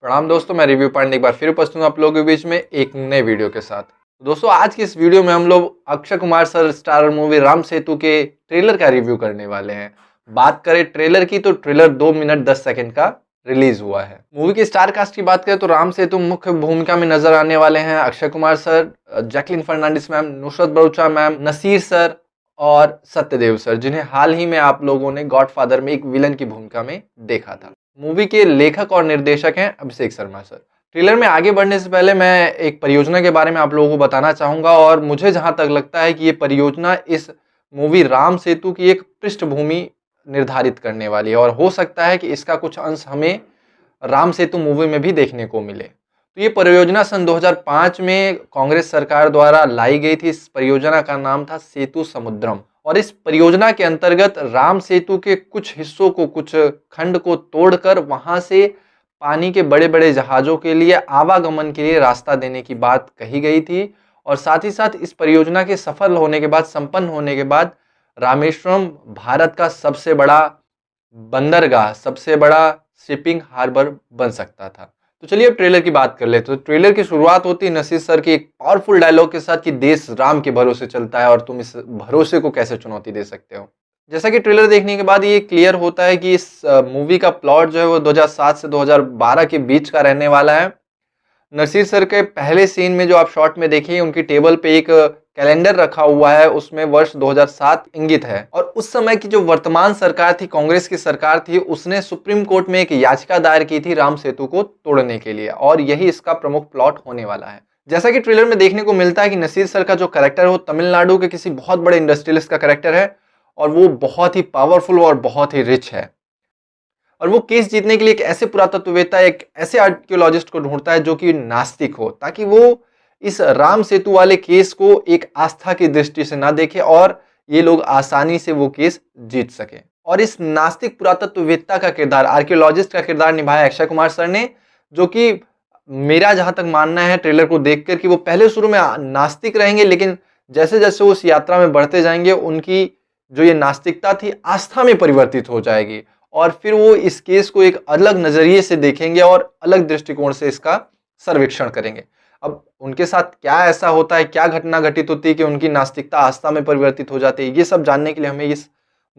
प्रणाम दोस्तों, मैं रिव्यू पॉइंट एक बार फिर उपस्थित हूँ आप लोगों के बीच में एक नए वीडियो के साथ। दोस्तों, आज की इस वीडियो में हम लोग Akshay Kumar sir starrer movie Ram Setu के ट्रेलर का रिव्यू करने वाले हैं। बात करें ट्रेलर की तो ट्रेलर 2 मिनट 10 सेकंड का रिलीज हुआ है। मूवी की स्टार कास्ट की बात करें तो राम सेतु मुख्य भूमिका में नजर आने वाले हैं Akshay Kumar sir, Jacqueline Fernandez ma'am, Nushrat Bharucha ma'am, Naseer sir और सत्यदेव सर, जिन्हें हाल ही में आप लोगों ने गॉडफादर में एक विलन की भूमिका में देखा था। मूवी के लेखक और निर्देशक हैं अभिषेक शर्मा सर। ट्रेलर में आगे बढ़ने से पहले मैं एक परियोजना के बारे में आप लोगों को बताना चाहूंगा, और मुझे जहां तक लगता है कि ये परियोजना इस मूवी राम सेतु की एक पृष्ठभूमि निर्धारित करने वाली है, और हो सकता है कि इसका कुछ अंश हमें राम सेतु मूवी में भी देखने को मिले। तो ये परियोजना सन 2005 में कांग्रेस सरकार द्वारा लाई गई थी। इस परियोजना का नाम था सेतु समुद्रम, और इस परियोजना के अंतर्गत राम सेतु के कुछ हिस्सों को, कुछ खंड को तोड़कर वहां से पानी के बड़े बड़े जहाजों के लिए आवागमन के लिए रास्ता देने की बात कही गई थी। और साथ ही साथ इस परियोजना के सफल होने के बाद, संपन्न होने के बाद, रामेश्वरम भारत का सबसे बड़ा बंदरगाह, सबसे बड़ा शिपिंग हार्बर बन सकता था। तो चलिए अब ट्रेलर की बात कर लेते हैं। तो ट्रेलर की शुरुआत होती है नसीर सर की एक पावरफुल डायलॉग के साथ कि देश राम के भरोसे चलता है और तुम इस भरोसे को कैसे चुनौती दे सकते हो। जैसा कि ट्रेलर देखने के बाद ये क्लियर होता है कि इस मूवी का प्लॉट जो है वो 2007 से 2012 के बीच का रहने वाला है। नसीर सर के पहले सीन में जो आप शॉट में देखिए, उनकी टेबल पे एक कैलेंडर रखा हुआ है, उसमें वर्ष 2007 इंगित है। और उस समय की जो वर्तमान सरकार थी, कांग्रेस की सरकार थी, उसने सुप्रीम कोर्ट में एक याचिका दायर की थी राम सेतु को तोड़ने के लिए, और यही इसका प्रमुख प्लॉट होने वाला है। जैसा कि ट्रेलर में देखने को मिलता है कि नसीर सर का जो कैरेक्टर है वो तमिलनाडु के किसी बहुत बड़े इंडस्ट्रियलिस्ट का कैरेक्टर है, और वो बहुत ही पावरफुल और बहुत ही रिच है। और वो केस जीतने के लिए एक ऐसे पुरातत्ववेत्ता, एक ऐसे आर्कियोलॉजिस्ट को ढूंढता है जो कि नास्तिक हो, ताकि वो इस राम सेतु वाले केस को एक आस्था की दृष्टि से ना देखे और ये लोग आसानी से वो केस जीत सके। और इस नास्तिक पुरातत्ववेत्ता का किरदार, आर्कियोलॉजिस्ट का किरदार निभाया अक्षय कुमार सर ने, जो कि मेरा जहां तक मानना है ट्रेलर को देखकर कि वो पहले शुरू में नास्तिक रहेंगे, लेकिन जैसे जैसे उस यात्रा में बढ़ते जाएंगे उनकी जो ये नास्तिकता थी आस्था में परिवर्तित हो जाएगी, और फिर वो इस केस को एक अलग नजरिए से देखेंगे और अलग दृष्टिकोण से इसका सर्वेक्षण करेंगे। अब उनके साथ क्या ऐसा होता है, क्या घटना घटित होती है कि उनकी नास्तिकता आस्था में परिवर्तित हो जाती है, ये सब जानने के लिए हमें इस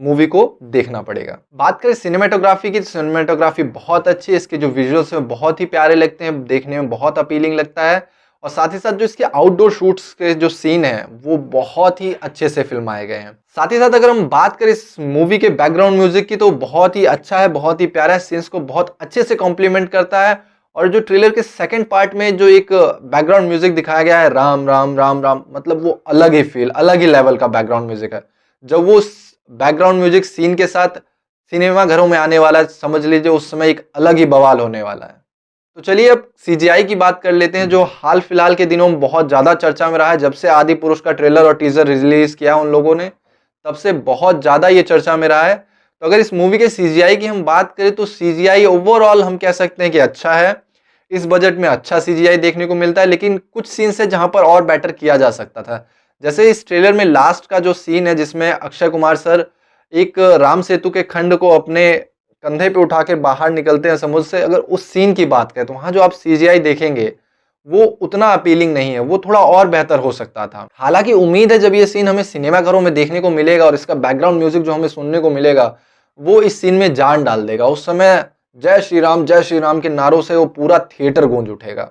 मूवी को देखना पड़ेगा। बात करें सिनेमेटोग्राफी की, तो सिनेमेटोग्राफी बहुत अच्छी है। इसके जो विजुअल्स हैं बहुत ही प्यारे लगते हैं, देखने में बहुत अपीलिंग लगता है। और साथ ही साथ जो इसके आउटडोर शूट्स के जो सीन है वो बहुत ही अच्छे से फिल्माए गए हैं। साथ ही साथ अगर हम बात करें इस मूवी के बैकग्राउंड म्यूजिक की, तो बहुत ही अच्छा है, बहुत ही प्यारा है, सीन्स को बहुत अच्छे से कॉम्प्लीमेंट करता है। और जो ट्रेलर के सेकंड पार्ट में जो एक बैकग्राउंड म्यूजिक दिखाया गया है, राम राम राम राम, मतलब वो अलग ही फील, अलग ही लेवल का बैकग्राउंड म्यूजिक है। जब वो बैकग्राउंड म्यूजिक सीन के साथ सिनेमा घरों में आने वाला है, समझ लीजिए उस समय एक अलग ही बवाल होने वाला है। तो चलिए अब सीजीआई की बात कर लेते हैं, जो हाल फिलहाल के दिनों में बहुत ज्यादा चर्चा में रहा है। जब से आदि पुरुष का ट्रेलर और टीजर रिलीज किया उन लोगों ने, तब से बहुत ज्यादा ये चर्चा में रहा है। तो अगर इस मूवी के सीजीआई की हम बात करें तो सीजीआई ओवरऑल हम कह सकते हैं कि अच्छा है। इस बजट में अच्छा सीजीआई देखने को मिलता है, लेकिन कुछ सीन्स है जहां पर और बेटर किया जा सकता था। जैसे इस ट्रेलर में लास्ट का जो सीन है जिसमें अक्षय कुमार सर एक राम सेतु के खंड को अपने कंधे पे उठा के बाहर निकलते हैं समुद्र से, अगर उस सीन की बात करें तो वहां जो आप सीजीआई देखेंगे वो उतना अपीलिंग नहीं है, वो थोड़ा और बेहतर हो सकता था। हालांकि उम्मीद है जब ये सीन हमें सिनेमा घरों में देखने को मिलेगा और इसका बैकग्राउंड म्यूजिक जो हमें सुनने को मिलेगा वो इस सीन में जान डाल देगा। उस समय जय श्री राम के नारों से वो पूरा थिएटर गूंज उठेगा।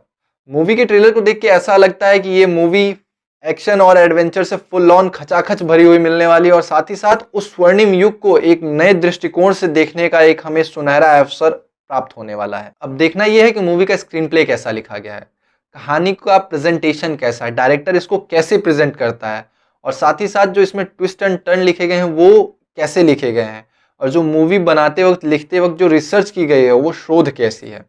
मूवी के ट्रेलर को देख के ऐसा लगता है कि ये मूवी एक्शन और एडवेंचर से फुल ऑन खचाखच भरी हुई मिलने वाली है, और साथ ही साथ उस स्वर्णिम युग को एक नए दृष्टिकोण से देखने का एक हमें सुनहरा अवसर प्राप्त होने वाला है। अब देखना यह है कि मूवी का स्क्रीन प्ले कैसा लिखा गया है, कहानी का प्रेजेंटेशन कैसा है, डायरेक्टर इसको कैसे प्रेजेंट करता है, और साथ ही साथ जो इसमें ट्विस्ट एंड टर्न लिखे गए हैं वो कैसे लिखे गए हैं, और जो मूवी बनाते वक्त, लिखते वक्त जो रिसर्च की गई है वो शोध कैसी है।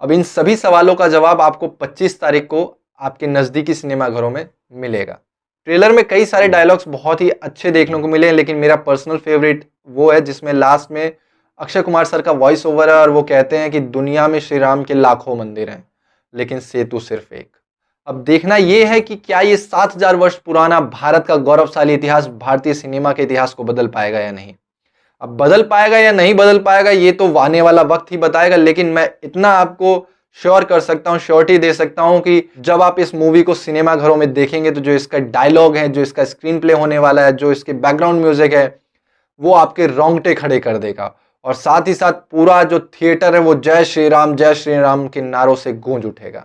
अब इन सभी सवालों का जवाब आपको 25 तारीख को आपके नजदीकी सिनेमा घरों में मिलेगा। ट्रेलर में कई सारे डायलॉग्स बहुत ही अच्छे देखने को मिले हैं, लेकिन मेरा पर्सनल फेवरेट वो है जिसमें लास्ट में अक्षय कुमार सर का वॉइस ओवर है और वो कहते हैं कि दुनिया में श्री राम के लाखों मंदिर हैं लेकिन सेतु सिर्फ एक। अब देखना यह है कि क्या ये 7000 वर्ष पुराना भारत का गौरवशाली इतिहास भारतीय सिनेमा के इतिहास को बदल पाएगा या नहीं। अब बदल पाएगा या नहीं बदल पाएगा ये तो आने वाला वक्त ही बताएगा, लेकिन मैं इतना आपको श्योर कर सकता हूँ, श्योरिटी दे सकता हूँ कि जब आप इस मूवी को सिनेमा घरों में देखेंगे तो जो इसका डायलॉग है, जो इसका स्क्रीन प्ले होने वाला है, जो इसके बैकग्राउंड म्यूजिक है, वो आपके रोंगटे खड़े कर देगा। और साथ ही साथ पूरा जो थिएटर है वो जय श्री राम के नारों से गूंज उठेगा।